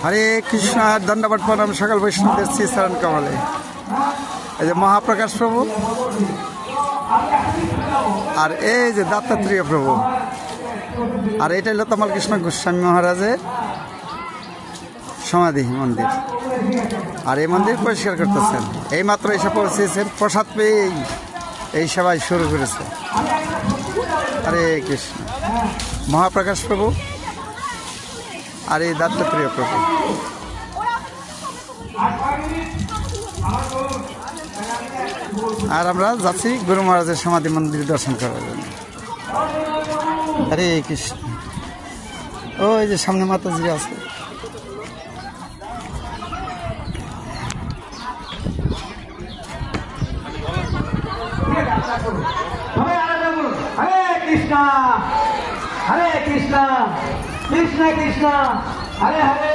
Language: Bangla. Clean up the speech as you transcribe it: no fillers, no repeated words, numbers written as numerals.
হরে কৃষ্ণ। দণ্ডবত প্রণাম সকল বৈষ্ণবদের শ্রী চরণ কমলে। এই যে মহাপ্রকাশ প্রভু, আর এই যে দত্তাত্রেয় প্রভু, আর এটা হলো তমাল কৃষ্ণ গোস্বামী মহারাজের সমাধি মন্দির। আর এই মন্দির পরিষ্কার করতেছেন, এই মাত্র এসে পৌঁছেছেন, প্রসাদ পেয়ে এই সবাই শুরু করেছে। হরে কৃষ্ণ। মহাপ্রকাশ প্রভু আর এই দত্তাত্রেয় প্রভু। আর আমরা যাচ্ছি গুরু মহারাজের সমাধি মন্দির দর্শন করার জন্য। হরে কৃষ্ণ। ওই যে সামনে মাতাজি আছে। হরে কৃষ্ণ, হরে কৃষ্ণ, কৃষ্ণ কৃষ্ণ, হরে হরে।